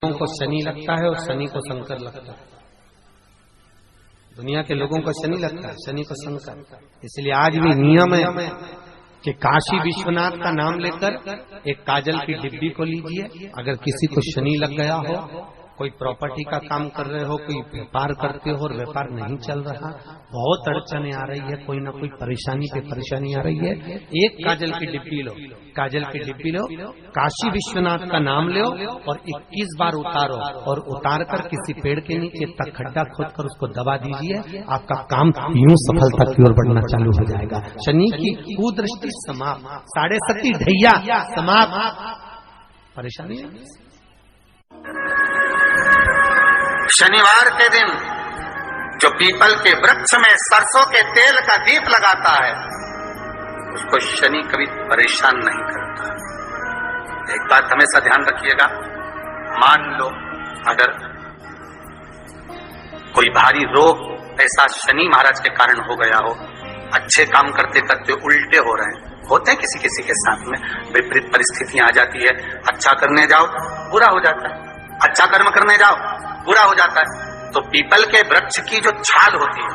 लोगों को शनि लगता है और शनि को शंकर लगता है। दुनिया के लोगों को शनि लगता है, शनि को शंकर। इसलिए आज भी नियम है कि काशी विश्वनाथ का नाम लेकर एक काजल की डिब्बी को लीजिए। अगर किसी को शनि लग गया हो, कोई प्रॉपर्टी का काम कर रहे हो, कोई व्यापार करते हो और व्यापार नहीं चल रहा, बहुत अड़चने आ रही है, कोई ना कोई परेशानी पे परेशानी आ रही है, एक काजल की डिब्बी लो, काजल की डिब्बी लो, काशी विश्वनाथ का नाम लो और 21 बार उतारो और उतार कर किसी पेड़ के नीचे तक खड्डा खोद कर उसको दबा दीजिए। आपका काम यूं सफलता की ओर बढ़ना चालू हो जाएगा। शनि की कुदृष्टि समाप्त, 7.5 ढैया समाप्त, परेशानी। शनिवार के दिन जो पीपल के वृक्ष में सरसों के तेल का दीप लगाता है उसको शनि कभी परेशान नहीं करता। एक बात हमेशा ध्यान रखिएगा, मान लो अगर कोई भारी रोग ऐसा शनि महाराज के कारण हो गया हो, अच्छे काम करते करते उल्टे हो रहे हैं, होते हैं किसी किसी के साथ में, विपरीत परिस्थितियां आ जाती है, अच्छा करने जाओ बुरा हो जाता है, अच्छा कर्म करने जाओ बुरा हो जाता है। तो पीपल के वृक्ष की जो छाल होती है,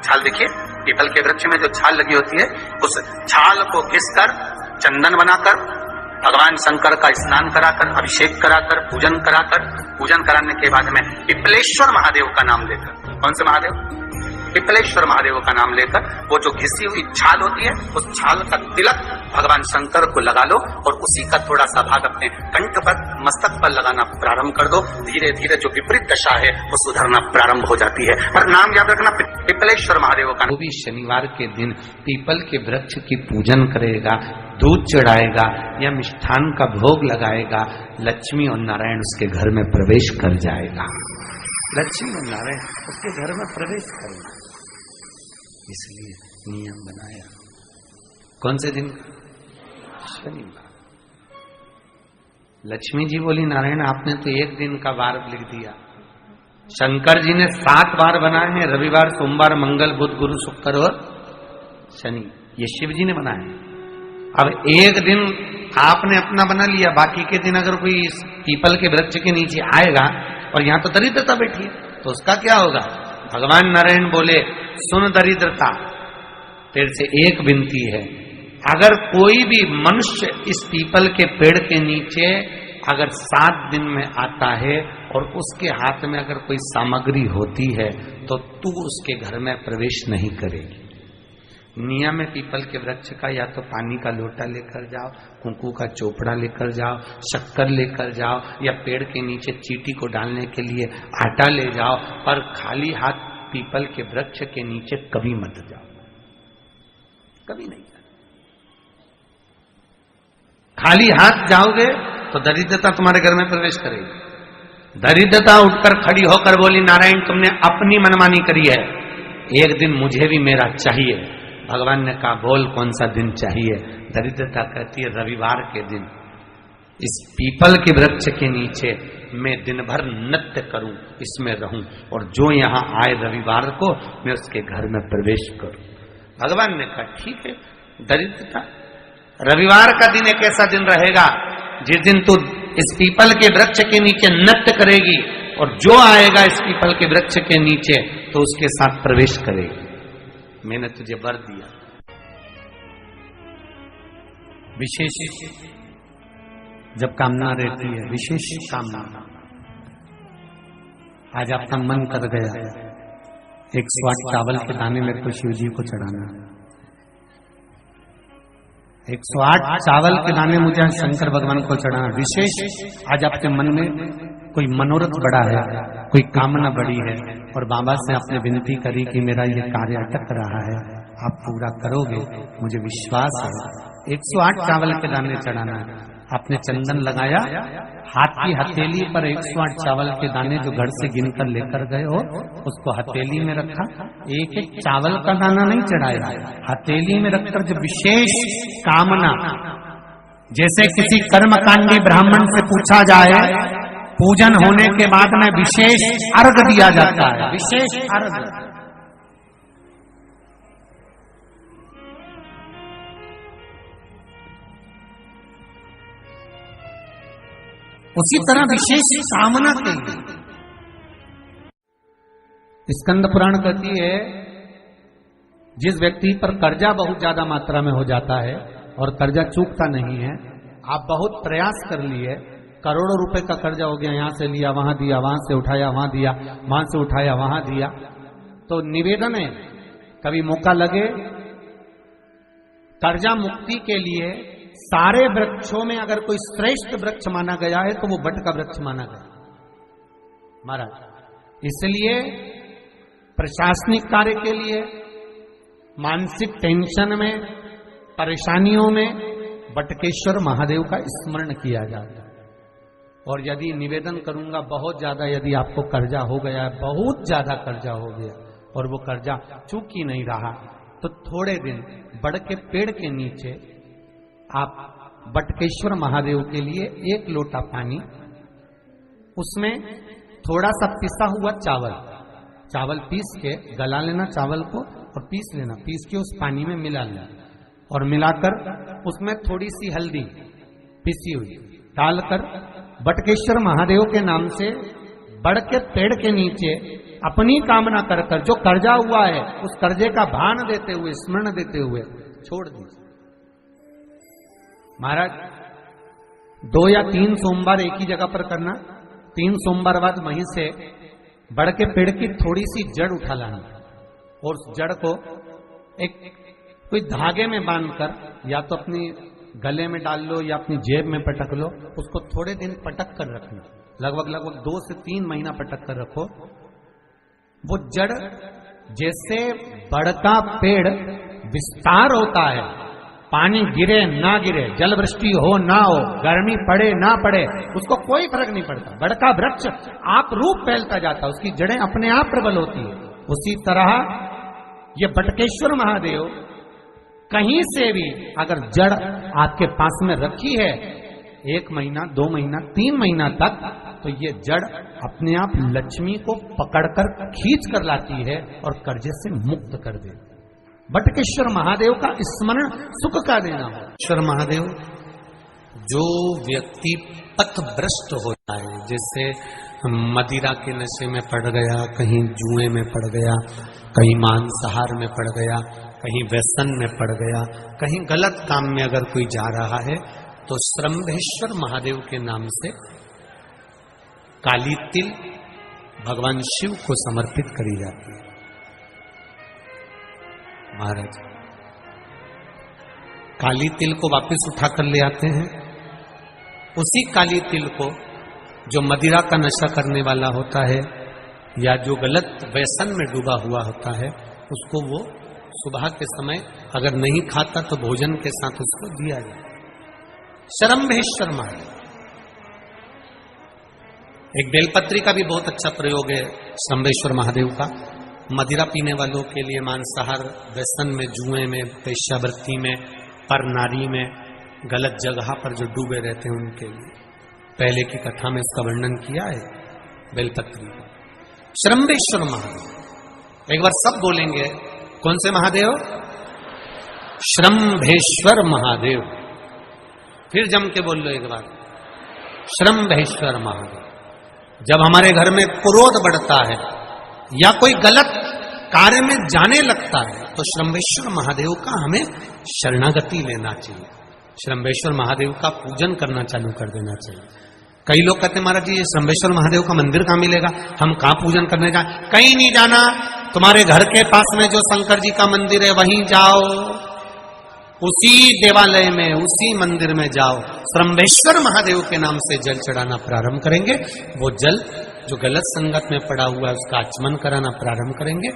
छाल देखिए, पीपल के वृक्ष में जो छाल लगी होती है, उस छाल को घिसकर चंदन बनाकर भगवान शंकर का स्नान कराकर, अभिषेक कराकर, पूजन कराने के बाद में पिपलेश्वर महादेव का नाम लेकर, कौन से महादेव? पिपलेश्वर महादेव का नाम लेकर वो जो घिसी हुई छाल होती है उस छाल का तिलक भगवान शंकर को लगा लो और उसी का थोड़ा सा भाग अपने कंठ पर, मस्तक पर लगाना प्रारंभ कर दो। धीरे धीरे जो विपरीत दशा है वो सुधरना प्रारंभ हो जाती है। और नाम याद रखना, पिपलेश्वर महादेव का। वो भी शनिवार के दिन पीपल के वृक्ष की पूजन करेगा, दूध चढ़ाएगा या मिष्ठान का भोग लगाएगा, लक्ष्मी और नारायण उसके घर में प्रवेश कर जाएगा। लक्ष्मी और नारायण उसके घर में प्रवेश करेगा, इसलिए नियम बनाया। कौन से दिन? शनिवार। लक्ष्मी जी बोली, नारायण आपने तो एक दिन का वार लिख दिया। शंकर जी ने 7 बार बनाए हैं, रविवार, सोमवार, मंगल, बुध, गुरु, शुक्र और शनि, ये शिव जी ने बनाए। अब एक दिन आपने अपना बना लिया, बाकी के दिन अगर कोई पीपल के वृक्ष के नीचे आएगा और यहां तो दरिद्रता बैठी है तो उसका क्या होगा? भगवान नारायण बोले, सुन दरिद्रता, तेरे से एक विनती है, अगर कोई भी मनुष्य इस पीपल के पेड़ के नीचे अगर 7 दिन में आता है और उसके हाथ में अगर कोई सामग्री होती है तो तू उसके घर में प्रवेश नहीं करेगी। नियम है पीपल के वृक्ष का, या तो पानी का लोटा लेकर जाओ, कुंकू का चोपड़ा लेकर जाओ, शक्कर लेकर जाओ, या पेड़ के नीचे चींटी को डालने के लिए आटा ले जाओ, पर खाली हाथ पीपल के वृक्ष के नीचे कभी मत जाओ, कभी नहीं जाओ। खाली हाथ जाओगे तो दरिद्रता तुम्हारे घर में प्रवेश करेगी। दरिद्रता उठकर खड़ी होकर बोली, नारायण तुमने अपनी मनमानी करी है, एक दिन मुझे भी मेरा चाहिए। भगवान ने कहा, बोल कौन सा दिन चाहिए? दरिद्रता कहती है, रविवार के दिन इस पीपल के वृक्ष के नीचे मैं दिन भर नृत्य करूं, इसमें रहूं, और जो यहां आए रविवार को मैं उसके घर में प्रवेश करूं। भगवान ने कहा, ठीक है। दरिद्रता, रविवार का दिन एक ऐसा दिन रहेगा जिस दिन तू इस पीपल के वृक्ष के नीचे नृत्य करेगी और जो आएगा इस पीपल के वृक्ष के नीचे तो उसके साथ प्रवेश करेगी। मैंने तुझे वर दिया। विशेष जब कामना रहती है, विशेष कामना, आज आपका मन कर गया 108 चावल के दाने मेरे को शिव जी को चढ़ाना, 108 चावल के दाने मुझे शंकर भगवान को चढ़ाना। विशेष आज आपके मन में कोई मनोरथ बड़ा है, कोई कामना बड़ी है और बाबा से आपने विनती करी कि मेरा ये कार्य अटक रहा है, आप पूरा करोगे, मुझे विश्वास है। 108 चावल के दाने चढ़ाना है। आपने चंदन लगाया, हाथ की हथेली पर 108 चावल के दाने जो घर से गिनकर लेकर गए हो उसको हथेली में रखा। एक एक चावल का दाना नहीं चढ़ाया, हथेली में रखकर जो विशेष कामना, जैसे किसी कर्मकांडी ब्राह्मण से पूछा जाए, पूजन होने के बाद में विशेष अर्घ दिया जाता है, विशेष अर्घ। उसी तरह विशेष कामना के लिए स्कंद पुराण कहती है, जिस व्यक्ति पर कर्जा बहुत ज्यादा मात्रा में हो जाता है और कर्जा चूकता नहीं है, आप बहुत प्रयास कर लिए, करोड़ों रुपए का कर्जा हो गया, यहां से लिया वहां दिया, वहां से उठाया वहां दिया, वहां से उठाया वहां दिया, तो निवेदन है कभी मौका लगे कर्जा मुक्ति के लिए सारे वृक्षों में अगर कोई श्रेष्ठ वृक्ष माना गया है तो वो बट का वृक्ष माना गया महाराज। इसलिए प्रशासनिक कार्य के लिए, मानसिक टेंशन में, परेशानियों में बटकेश्वर महादेव का स्मरण किया जाता है। और यदि निवेदन करूंगा बहुत ज्यादा, यदि आपको कर्जा हो गया है, बहुत ज्यादा कर्जा हो गया और वो कर्जा चूक ही नहीं रहा, तो थोड़े दिन बड़ के पेड़ के नीचे आप बटकेश्वर महादेव के लिए 1 लोटा पानी, उसमें थोड़ा सा पिसा हुआ चावल पीस के गला लेना चावल को और पीस लेना, पीस के उस पानी में मिला लेना और मिलाकर उसमें थोड़ी सी हल्दी पिसी हुई डालकर बटकेश्वर महादेव के नाम से बड़ के पेड़ के नीचे अपनी कामना कर कर जो कर्जा हुआ है उस कर्जे का भान देते हुए, स्मरण देते हुए छोड़ दीजिए। महाराज 2 या 3 सोमवार एक ही जगह पर करना, 3 सोमवार बाद वहीं से बड़ के पेड़ की थोड़ी सी जड़ उठा लाना और उस जड़ को एक कोई धागे में बांधकर या तो अपनी गले में डाल लो या अपनी जेब में पटक लो, उसको थोड़े दिन पटक कर रखना, लगभग 2 से 3 महीना पटक कर रखो। वो जड़ जैसे बड़ का पेड़ विस्तार होता है, पानी गिरे ना गिरे, जल वृष्टि हो ना हो, गर्मी पड़े ना पड़े, उसको कोई फर्क नहीं पड़ता, बड़ का वृक्ष आप रूप फैलता जाता है, उसकी जड़ें अपने आप प्रबल होती है। उसी तरह ये बटकेश्वर महादेव कहीं से भी अगर जड़ आपके पास में रखी है 1 महीना, 2 महीना, 3 महीना तक, तो ये जड़ अपने आप लक्ष्मी को पकड़कर खींच कर लाती है और कर्जे से मुक्त कर देती है। बटकेश्वर महादेव का स्मरण सुख का देना हो। ईश्वर महादेव, जो व्यक्ति पथभ्रष्ट होता है, जैसे मदिरा के नशे में पड़ गया, कहीं जुए में पड़ गया, कहीं मांसाहार में पड़ गया, कहीं व्यसन में पड़ गया, कहीं गलत काम में अगर कोई जा रहा है, तो श्रम्भेश्वर महादेव के नाम से काली तिल भगवान शिव को समर्पित करी जाती है। महाराज काली तिल को वापस उठा कर ले आते हैं, उसी काली तिल को जो मदिरा का नशा करने वाला होता है या जो गलत व्यसन में डूबा हुआ होता है, उसको वो सुबह के समय अगर नहीं खाता तो भोजन के साथ उसको दिया जाए। श्रम्भेश्वर महादेव। एक बेलपत्री का भी बहुत अच्छा प्रयोग है श्रम्भेश्वर महादेव का, मदिरा पीने वालों के लिए, मांसाहार, व्यसन में, जुए में, वेश्यावृत्ति में, पर नारी में, गलत जगह पर जो डूबे रहते हैं उनके लिए। पहले की कथा में इसका वर्णन किया है बेलपत्री का। श्रम्भेश्वर महादेव, एक बार सब बोलेंगे, कौन से महादेव? श्रम्भेश्वर महादेव। फिर जम के बोल लो एक बार, श्रम्भेश्वर महादेव। जब हमारे घर में क्रोध बढ़ता है या कोई गलत कार्य में जाने लगता है तो श्रम्भेश्वर महादेव का हमें शरणागति लेना चाहिए, श्रम्भेश्वर महादेव का पूजन करना चालू कर देना चाहिए। कई लोग कहते हैं महाराज जी ये श्रम्भेश्वर महादेव का मंदिर कहाँ मिलेगा, हम कहाँ पूजन करने जाए? कहीं नहीं जाना, तुम्हारे घर के पास में जो शंकर जी का मंदिर है वहीं जाओ, उसी देवालय में, उसी मंदिर में जाओ, श्रम्भेश्वर महादेव के नाम से जल चढ़ाना प्रारंभ करेंगे। वो जल जो गलत संगत में पड़ा हुआ है उसका आचमन कराना प्रारंभ करेंगे।